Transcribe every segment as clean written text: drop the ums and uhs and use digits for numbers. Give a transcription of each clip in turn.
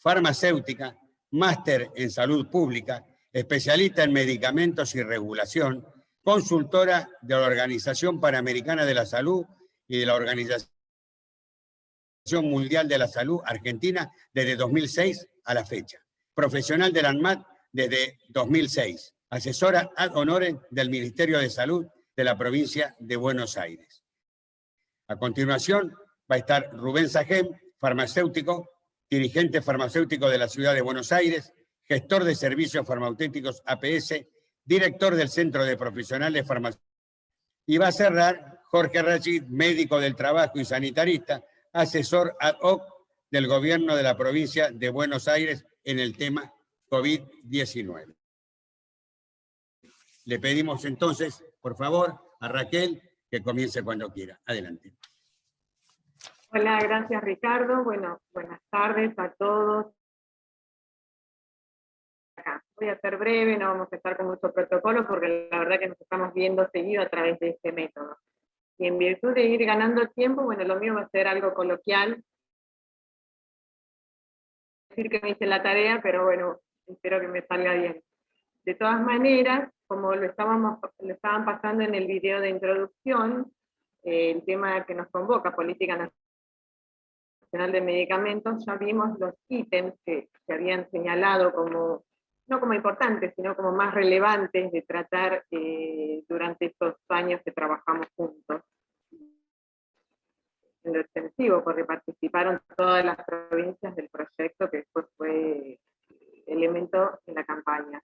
farmacéutica, máster en salud pública, especialista en medicamentos y regulación, consultora de la Organización Panamericana de la Salud y de la Organización Mundial de la Salud Argentina desde 2006 a la fecha. Profesional del ANMAT desde 2006. Asesora ad honorem del Ministerio de Salud de la provincia de Buenos Aires. A continuación va a estar Rubén Sajem, farmacéutico, dirigente farmacéutico de la ciudad de Buenos Aires, gestor de servicios farmacéuticos APS, director del Centro de Profesionales Farmacéuticos. Y va a cerrar Jorge Rachid, médico del trabajo y sanitarista, asesor ad hoc del gobierno de la provincia de Buenos Aires en el tema COVID-19. Le pedimos entonces, por favor, a Raquel que comience cuando quiera. Adelante. Hola, gracias Ricardo. Bueno, buenas tardes a todos. Voy a ser breve, no vamos a estar con mucho protocolo porque la verdad que nos estamos viendo seguido a través de este método. Y en virtud de ir ganando tiempo, bueno, lo mío va a ser algo coloquial. Decir que me hice la tarea, pero bueno, espero que me salga bien. De todas maneras, como lo estaban pasando en el video de introducción, el tema que nos convoca, Política Nacional de Medicamentos, ya vimos los ítems que se habían señalado como, no como importantes, sino como más relevantes de tratar durante estos años que trabajamos juntos. En lo extensivo, porque participaron todas las provincias del proyecto, que después fue elemento en la campaña.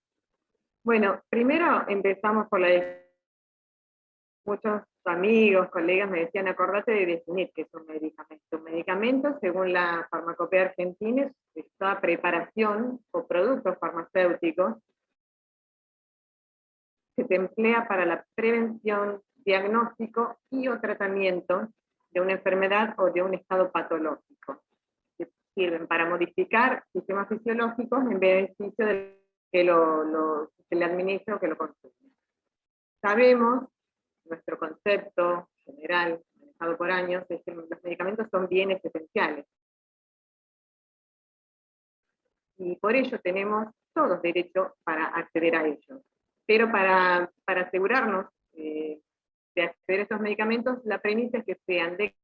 Bueno, primero empezamos por muchos amigos, colegas me decían, acordate de definir qué es un medicamento. Un medicamento, según la Farmacopea Argentina, es toda preparación o productos farmacéuticos que se emplea para la prevención, diagnóstico y o tratamiento de una enfermedad o de un estado patológico. Que sirven para modificar sistemas fisiológicos en beneficio de que se le administre o que lo consume. Sabemos, nuestro concepto general, manejado por años, es que los medicamentos son bienes esenciales. Y por ello tenemos todos derecho para acceder a ellos. Pero para asegurarnos de acceder a esos medicamentos, la premisa es que sean de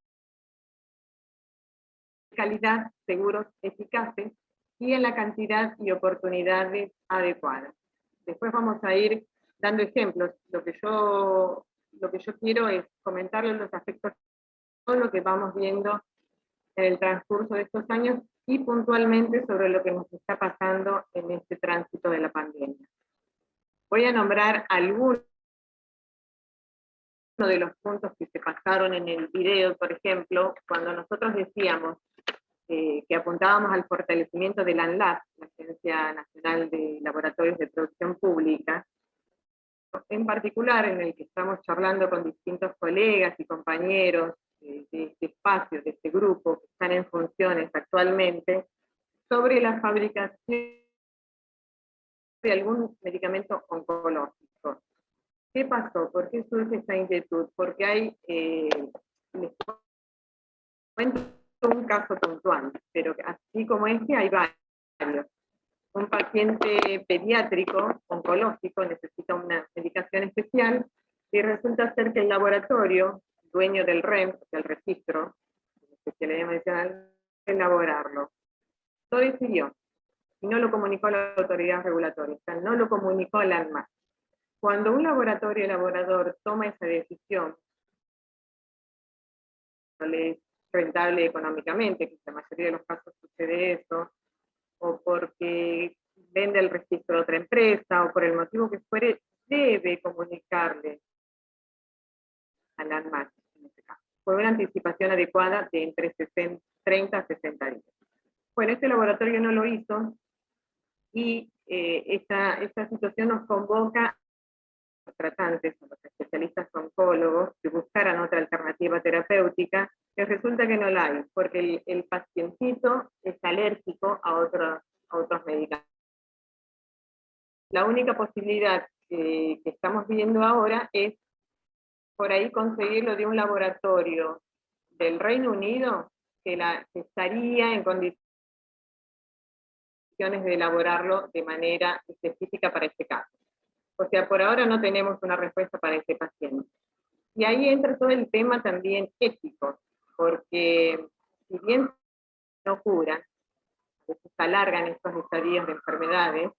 calidad, seguros, eficaces, y en la cantidad y oportunidades adecuadas. Después vamos a ir dando ejemplos. Lo que yo quiero es comentarles los aspectos, todo lo que vamos viendo en el transcurso de estos años y puntualmente sobre lo que nos está pasando en este tránsito de la pandemia. Voy a nombrar algunos de los puntos que se pasaron en el video, por ejemplo, cuando nosotros decíamos que apuntábamos al fortalecimiento de la ANLAP, la Agencia Nacional de Laboratorios de Producción Pública, en particular en el que estamos charlando con distintos colegas y compañeros de este espacio, de este grupo, que están en funciones actualmente, sobre la fabricación de algún medicamento oncológico. ¿Qué pasó? ¿Por qué surge esta inquietud? Porque hay, les cuento un caso puntual, pero así como este hay varios. Un paciente pediátrico oncológico necesita una medicación especial y resulta ser que el laboratorio, dueño del REM, del registro de especialidad medicinal, elaborarlo. Lo decidió y no lo comunicó a la autoridad regulatoria, o sea, no lo comunicó al ANMAT. Cuando un laboratorio elaborador toma esa decisión, no le es rentable económicamente, que en la mayoría de los casos sucede eso, o porque vende el registro a otra empresa, o por el motivo que fuere, debe comunicarle al ANMAT, en este caso, por una anticipación adecuada de entre 30 a 60 días. Bueno, este laboratorio no lo hizo, y esta situación nos convoca a los tratantes, a los especialistas oncólogos, que buscaran otra alternativa terapéutica, que resulta que no la hay, porque el pacientito es alérgico a otros medicamentos. La única posibilidad que estamos viendo ahora es por ahí conseguirlo de un laboratorio del Reino Unido que estaría en condiciones condiciones de elaborarlo de manera específica para este caso. O sea, por ahora no tenemos una respuesta para este paciente. Y ahí entra todo el tema también ético, porque si bien no curan, a veces alargan estos estadios de enfermedades,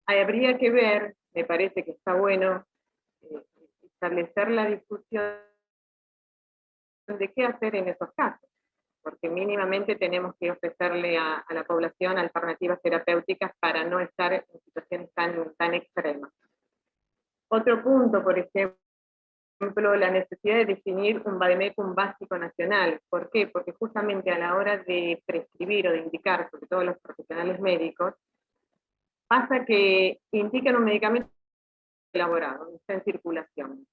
habría que ver, me parece que está bueno, establecer la discusión de qué hacer en esos casos, porque mínimamente tenemos que ofrecerle a la población alternativas terapéuticas para no estar en situaciones tan extremas. Otro punto, por ejemplo, la necesidad de definir un vademecum básico nacional. ¿Por qué? Porque justamente a la hora de prescribir o de indicar, sobre todo los profesionales médicos, pasa que indican un medicamento elaborado, está en circulación.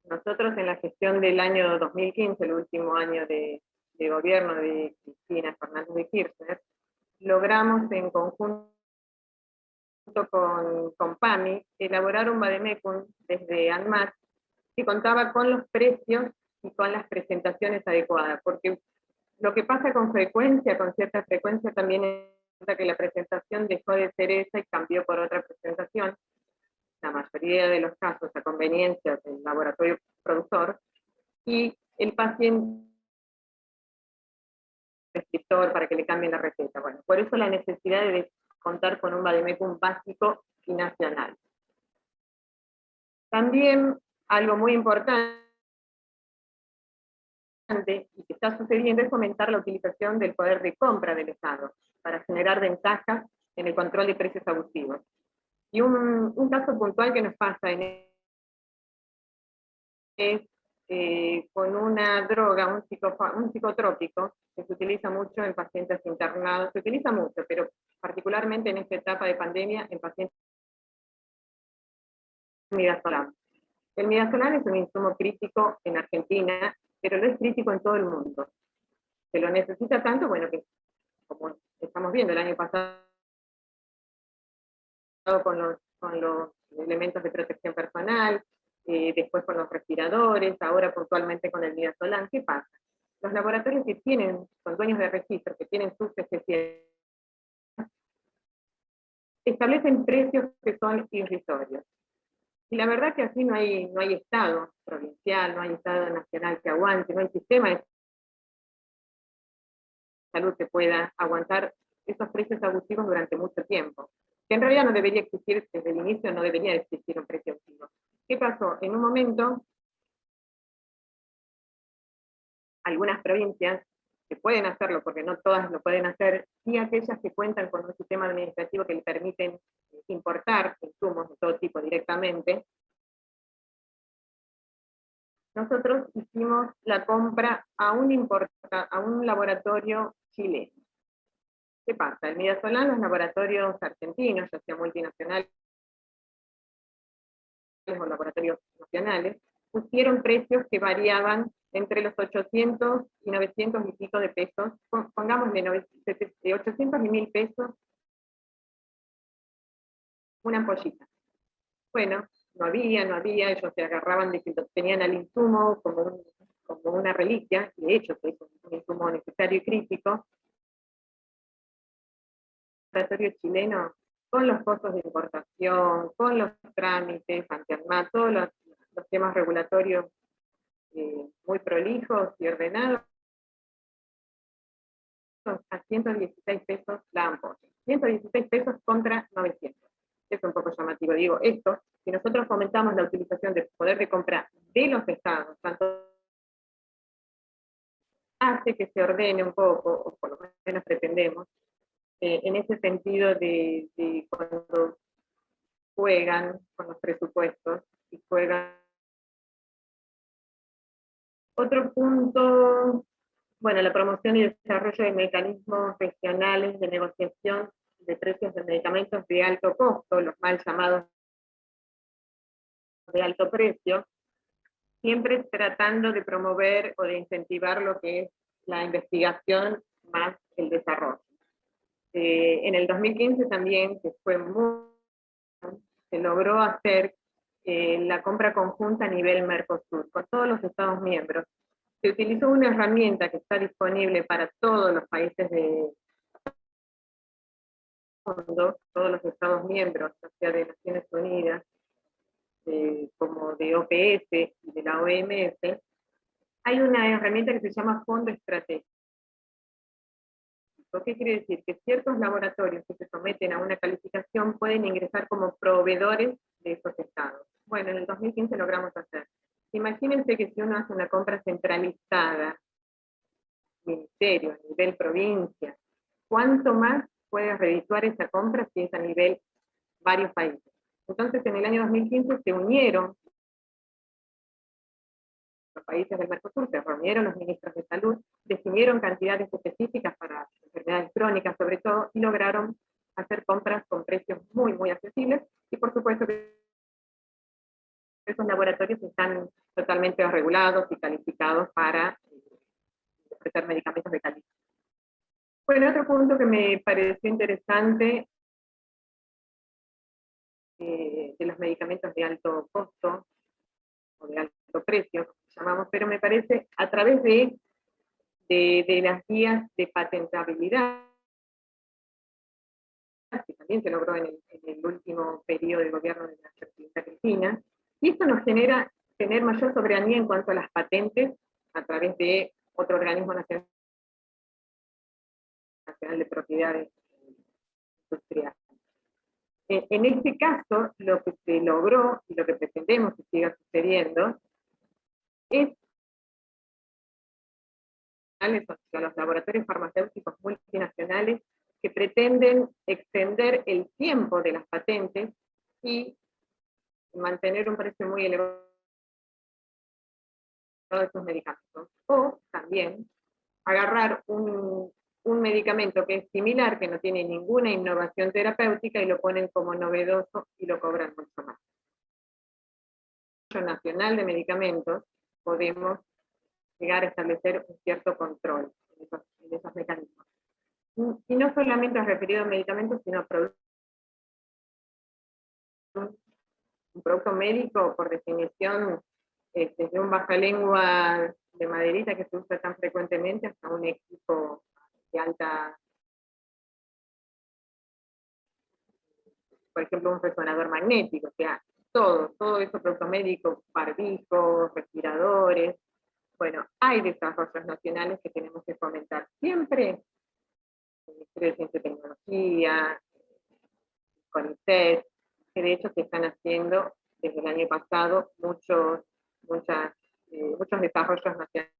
Nosotros en la gestión del año 2015, el último año de gobierno de Cristina Fernández de Kirchner, logramos en conjunto con PAMI elaborar un vademecum desde ANMAT que contaba con los precios y con las presentaciones adecuadas, porque lo que pasa con frecuencia, con cierta frecuencia, también es que la presentación dejó de ser esa y cambió por otra presentación, la mayoría de los casos a conveniencia del laboratorio productor, y el paciente prescriptor para que le cambien la receta. Bueno, por eso la necesidad de contar con un vademecum básico y nacional. También algo muy importante y que está sucediendo es fomentar la utilización del poder de compra del Estado para generar ventajas en el control de precios abusivos. Y un caso puntual que nos pasa es con una droga, un psicotrópico, que se utiliza mucho en pacientes internados, se utiliza mucho, pero particularmente en esta etapa de pandemia, en pacientes midazolam. El midazolam es un insumo crítico en Argentina, pero no es crítico en todo el mundo. Se lo necesita tanto, bueno, que como estamos viendo el año pasado con los elementos de protección personal, después con los respiradores, ahora puntualmente con el midazolam. ¿Qué pasa? Los laboratorios que son dueños de registro, que tienen sus especialidades, establecen precios que son irrisorios. Y la verdad que así no hay Estado provincial, no hay Estado nacional que aguante, no hay sistema de salud que pueda aguantar esos precios abusivos durante mucho tiempo. Que en realidad no debería existir, desde el inicio no debería existir un precio abusivo. ¿Qué pasó? En un momento, algunas provincias que pueden hacerlo, porque no todas lo pueden hacer, y aquellas que cuentan con un sistema administrativo que le permiten importar insumos de todo tipo directamente, nosotros hicimos la compra a un laboratorio chileno. ¿Qué pasa? El midazolam, los laboratorios argentinos, ya sea multinacionales o laboratorios nacionales, pusieron precios que variaban entre los 800 y 900 y pico de pesos, pongámosle de 800 y 1000 pesos una ampollita. Bueno, no había, ellos se agarraban de que tenían al insumo como una reliquia, y de hecho es un insumo necesario y crítico. El laboratorio chileno, con los costos de importación, con los trámites ante ANMAT, todos los temas regulatorios muy prolijos y ordenados, a 116 pesos la ampolla. 116 pesos contra 900. Es un poco llamativo. Digo, esto, si nosotros fomentamos la utilización del poder de compra de los estados, tanto hace que se ordene un poco, o por lo menos pretendemos, en ese sentido de cuando juegan con los presupuestos y juegan. Otro punto, bueno, la promoción y desarrollo de mecanismos regionales de negociación de precios de medicamentos de alto costo, los mal llamados de alto precio, siempre tratando de promover o de incentivar lo que es la investigación más el desarrollo. En el 2015 también, que fue se logró hacer la compra conjunta a nivel Mercosur, con todos los Estados miembros. Se utilizó una herramienta que está disponible para todos los países mundo, todos los Estados miembros, ya sea de Naciones Unidas, como de OPS y de la OMS, hay una herramienta que se llama Fondo Estratégico. ¿Qué quiere decir? Que ciertos laboratorios que se someten a una calificación pueden ingresar como proveedores de esos estados. Bueno, en el 2015 logramos hacer. Imagínense que si uno hace una compra centralizada, ministerio, a nivel provincia, ¿cuánto más puede redituar esa compra si es a nivel varios países? Entonces, en el año 2015 se unieron los países del Mercosur, se reunieron los ministros de salud, definieron cantidades específicas para enfermedades crónicas sobre todo, y lograron hacer compras con precios muy, muy accesibles, y por supuesto que esos laboratorios están totalmente regulados y calificados para ofrecer medicamentos de calidad. Bueno, otro punto que me pareció interesante de los medicamentos de alto costo, o de alto precio, como llamamos, pero me parece a través de las guías de patentabilidad, que también se logró en el último periodo de gobierno de la presidenta Cristina, y esto nos genera tener mayor soberanía en cuanto a las patentes a través de otro organismo nacional de propiedades industriales. En este caso, lo que se logró y lo que pretendemos que siga sucediendo es a los laboratorios farmacéuticos multinacionales que pretenden extender el tiempo de las patentes y mantener un precio muy elevado de sus medicamentos. O también agarrar un medicamento que es similar, que no tiene ninguna innovación terapéutica, y lo ponen como novedoso y lo cobran mucho más. En el Nacional de Medicamentos podemos llegar a establecer un cierto control en esos mecanismos. Y no solamente referido a medicamentos, sino a un producto médico, por definición, desde un bajalengua de maderita que se usa tan frecuentemente hasta un equipo de alta, por ejemplo, un resonador magnético, o sea, todo eso, producto médico, barbijos, respiradores. Bueno, hay desarrollos nacionales que tenemos que fomentar siempre. El Ministerio de Ciencia y Tecnología, CONICET, que de hecho se están haciendo desde el año pasado muchos desarrollos nacionales.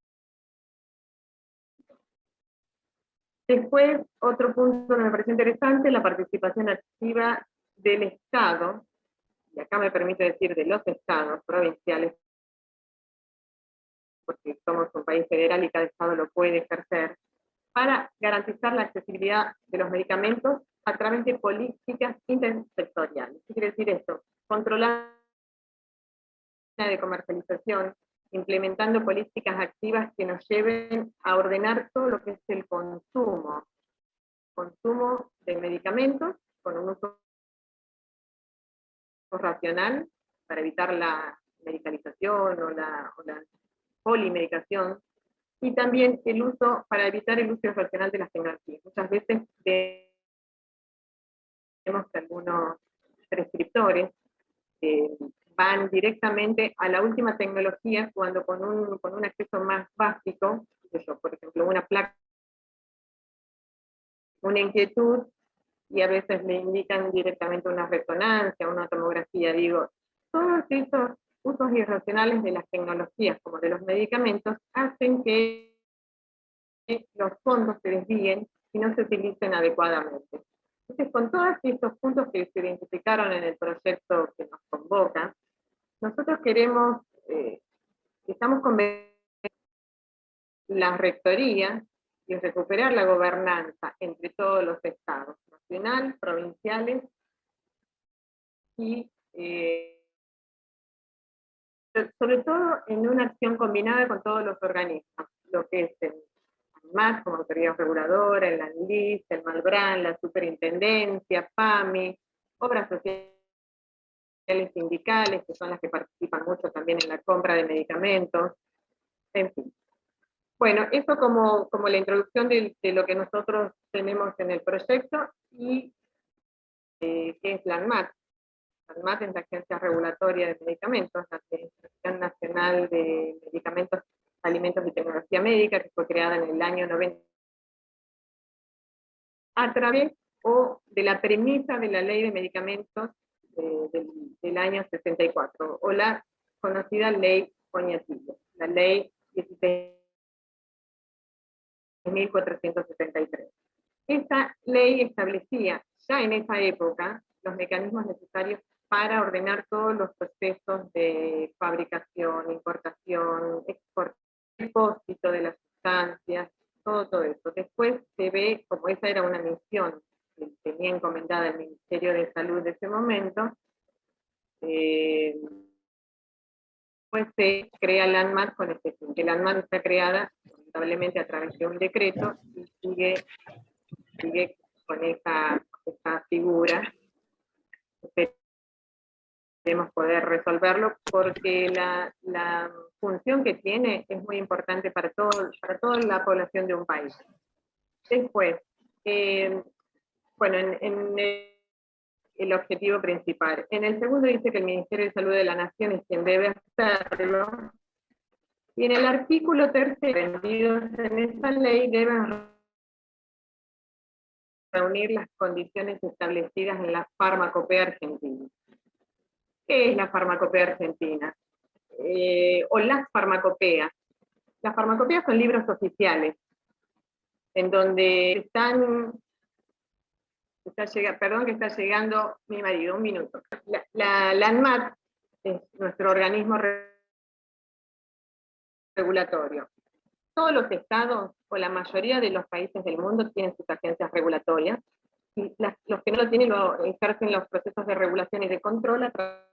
Después, otro punto que me parece interesante, la participación activa del Estado, y acá me permite decir de los estados provinciales, porque somos un país federal y cada estado lo puede ejercer, para garantizar la accesibilidad de los medicamentos a través de políticas intersectoriales. ¿Qué quiere decir esto? Controlar la de comercialización, implementando políticas activas que nos lleven a ordenar todo lo que es el consumo de medicamentos con un uso racional para evitar la medicalización o la polimedicación, y también el uso, para evitar el uso irracional de las tecnologías. Muchas veces vemos que algunos prescriptores van directamente a la última tecnología cuando con un acceso más básico, por ejemplo, una placa, una inquietud, y a veces le indican directamente una resonancia, una tomografía. Digo, todos esos usos irracionales de las tecnologías como de los medicamentos hacen que los fondos se desvíen y no se utilicen adecuadamente. Entonces, con todos estos puntos que se identificaron en el proyecto que nos convoca, nosotros estamos convencidos de la rectoría y recuperar la gobernanza entre todos los estados, nacional, provinciales y sobre todo en una acción combinada con todos los organismos, lo que es el ANMAT como autoridad reguladora, el ANLIS, el MALBRAN, la Superintendencia, PAMI, obras sociales sindicales, que son las que participan mucho también en la compra de medicamentos, en fin. Bueno, eso como la introducción de lo que nosotros tenemos en el proyecto, y ¿Qué es la ANMAT? La ANMAT es la Agencia Regulatoria de Medicamentos, la Administración Nacional de Medicamentos, Alimentos y Tecnología Médica, que fue creada en el año 90, a través de la premisa de la Ley de Medicamentos del año 64, o la conocida Ley Oñatillo, la Ley 16.473. Esta ley establecía ya en esa época los mecanismos necesarios para ordenar todos los procesos de fabricación, importación, exportación, depósito de las sustancias, todo eso. Después se ve, como esa era una misión que tenía encomendada el Ministerio de Salud de ese momento, pues se crea la ANMAT con este fin, que la ANMAT está creada lamentablemente a través de un decreto y sigue con esa figura. Esperemos poder resolverlo porque la función que tiene es muy importante para toda la población de un país. Después, bueno, en el objetivo principal. En el segundo dice que el Ministerio de Salud de la Nación es quien debe hacerlo. Y en el artículo 3, en esta ley, deben reunir las condiciones establecidas en la farmacopea argentina. ¿Qué es la farmacopea argentina? O las farmacopeas. Las farmacopeas son libros oficiales, en donde perdón que está llegando mi marido, un minuto. La ANMAT es nuestro organismo regulatorio. Todos los estados, o la mayoría de los países del mundo, tienen sus agencias regulatorias, y los que no lo tienen lo ejercen los procesos de regulación y de control a través.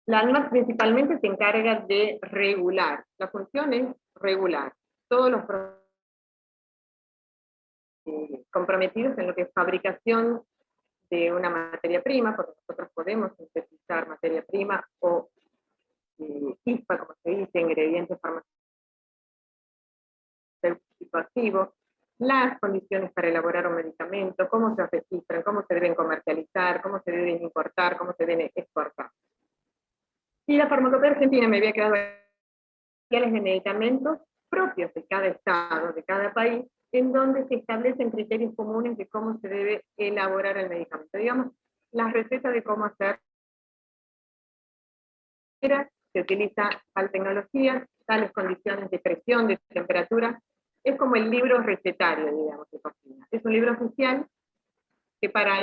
La ANMAT principalmente se encarga de regular, la función es regular todos los comprometidos en lo que es fabricación de una materia prima, porque nosotros podemos sintetizar materia prima o ISPA, como se dice, ingredientes farmacéuticos activos, las condiciones para elaborar un medicamento, cómo se registran, cómo se deben comercializar, cómo se deben importar, cómo se deben exportar. Y la farmacopea argentina me había quedado de medicamentos propios de cada estado, de cada país, en donde se establecen criterios comunes de cómo se debe elaborar el medicamento. Digamos, las recetas de cómo hacer. Se utiliza tal tecnología, tales condiciones de presión, de temperatura. Es como el libro recetario, digamos, de cocina. Es un libro oficial que para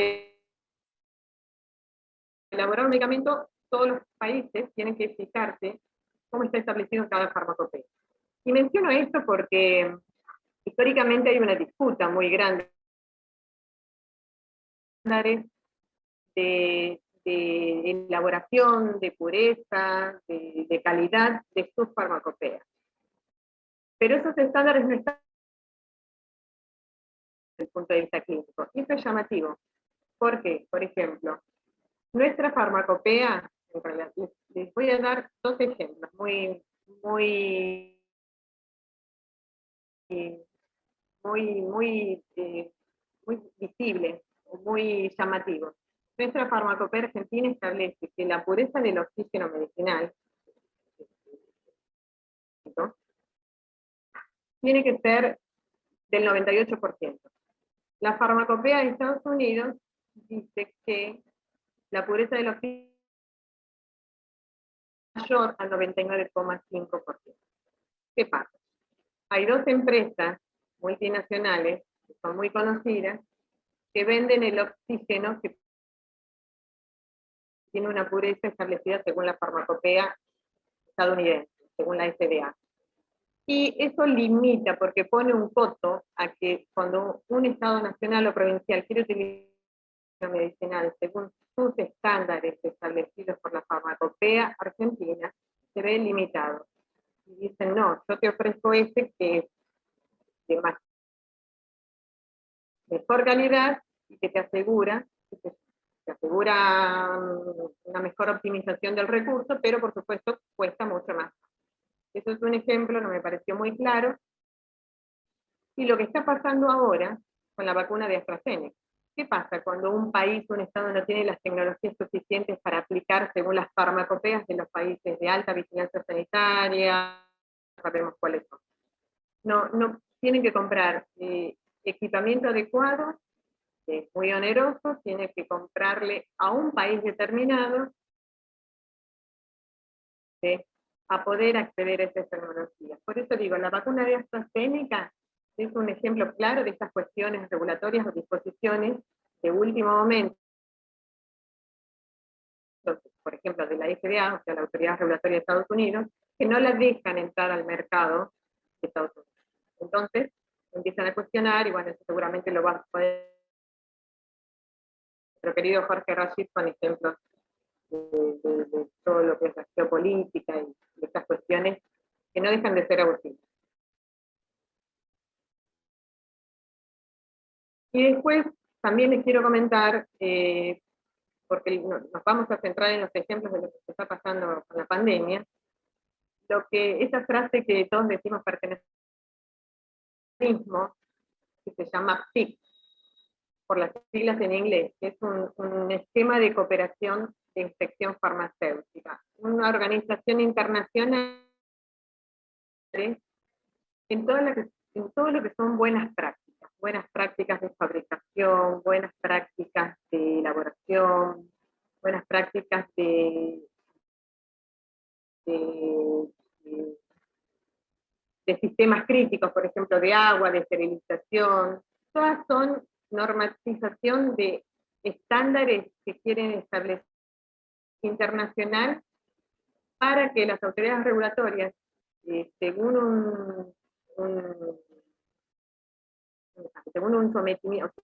elaborar un medicamento, todos los países tienen que fijarse cómo está establecido en cada farmacopea. Y menciono esto porque históricamente hay una disputa muy grande de elaboración, de pureza, de calidad de sus farmacopeas. Pero esos estándares no están desde el punto de vista clínico. Y eso es llamativo. ¿Por qué? Por ejemplo, nuestra farmacopea, en realidad, les voy a dar dos ejemplos muy visibles, muy llamativos. Nuestra farmacopea argentina establece que la pureza del oxígeno medicinal tiene que ser del 98%. La farmacopea de Estados Unidos dice que la pureza del oxígeno es mayor al 99,5%. ¿Qué pasa? Hay dos empresas multinacionales, que son muy conocidas, que venden el oxígeno que tiene una pureza establecida según la farmacopea estadounidense, según la FDA. Y eso limita, porque pone un coto a que cuando un Estado nacional o provincial quiere utilizar medicinal según sus estándares establecidos por la farmacopea argentina, se ve limitado. Y dicen, no, yo te ofrezco este que es de mejor calidad y que te asegura una mejor optimización del recurso, pero por supuesto cuesta mucho más. Eso es un ejemplo, no me pareció muy claro, Y lo que está pasando ahora con la vacuna de AstraZeneca. ¿Qué pasa cuando un país, un Estado no tiene las tecnologías suficientes para aplicar según las farmacopeas de los países de alta vigilancia sanitaria? Sabemos cuáles son. No tienen que comprar equipamiento adecuado, es muy oneroso, tiene que comprarle a un país determinado a poder acceder a esas tecnologías. Por eso digo, la vacuna de AstraZeneca es un ejemplo claro de estas cuestiones regulatorias o disposiciones de último momento, por ejemplo, de la FDA, o sea, la Autoridad Regulatoria de Estados Unidos, que no la dejan entrar al mercado de Estados Unidos. Entonces, empiezan a cuestionar, y bueno, eso seguramente lo va a poder nuestro querido Jorge Rashid con ejemplos de todo lo que es la geopolítica y de estas cuestiones que no dejan de ser abusivas. Y después también les quiero comentar, porque nos vamos a centrar en los ejemplos de lo que se está pasando con la pandemia, esa frase que todos decimos pertenece al mismo, que se llama PIC, por las siglas en inglés, que es un esquema de cooperación de inspección farmacéutica, una organización internacional en todo lo que son buenas prácticas de fabricación, buenas prácticas de elaboración, buenas prácticas de sistemas críticos, por ejemplo, de agua, de esterilización. Todas son normatización de estándares que quieren establecer internacional para que las autoridades regulatorias, según un sometimiento,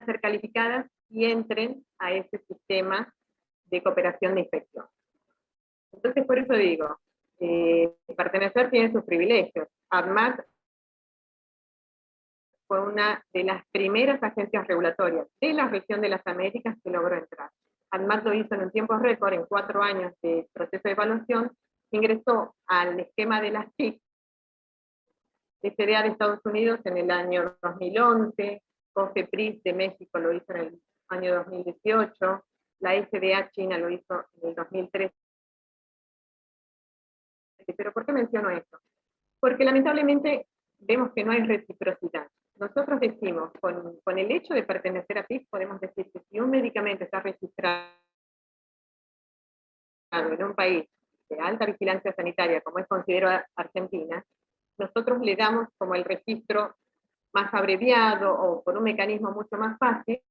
ser calificadas y entren a ese sistema de cooperación de inspección. Entonces, por eso digo, pertenecer tiene sus privilegios. ADMAT fue una de las primeras agencias regulatorias de la región de las Américas que logró entrar. ADMAT lo hizo en un tiempo récord, en 4 años de proceso de evaluación, ingresó al esquema de las TIC, FDA de Estados Unidos en el año 2011, COFEPRIS de México lo hizo en el año 2018, la FDA China lo hizo en el 2013. ¿Pero por qué menciono esto? Porque lamentablemente vemos que no hay reciprocidad. Nosotros decimos, con el hecho de pertenecer a PIC, podemos decir que si un medicamento está registrado en un país de alta vigilancia sanitaria, como es considero Argentina, nosotros le damos como el registro más abreviado o por un mecanismo mucho más fácil.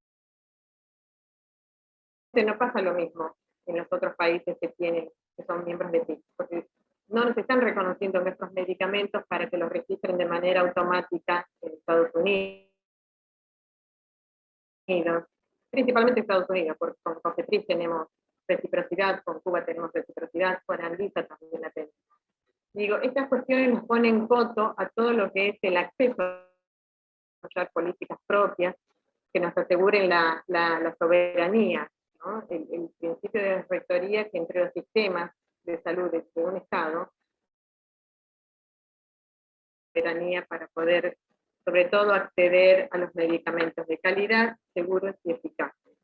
No pasa lo mismo en los otros países que son miembros de PIC, porque no nos están reconociendo nuestros medicamentos para que los registren de manera automática en Estados Unidos, principalmente Estados Unidos, porque con COFEPRIS tenemos reciprocidad, con Cuba tenemos reciprocidad, con Anvisa también la tenemos. Digo, estas cuestiones nos ponen coto a todo lo que es el acceso a políticas propias que nos aseguren la soberanía, ¿no? El principio de rectoría que entre los sistemas de salud de un Estado, soberanía para poder, sobre todo, acceder a los medicamentos de calidad, seguros y eficaces.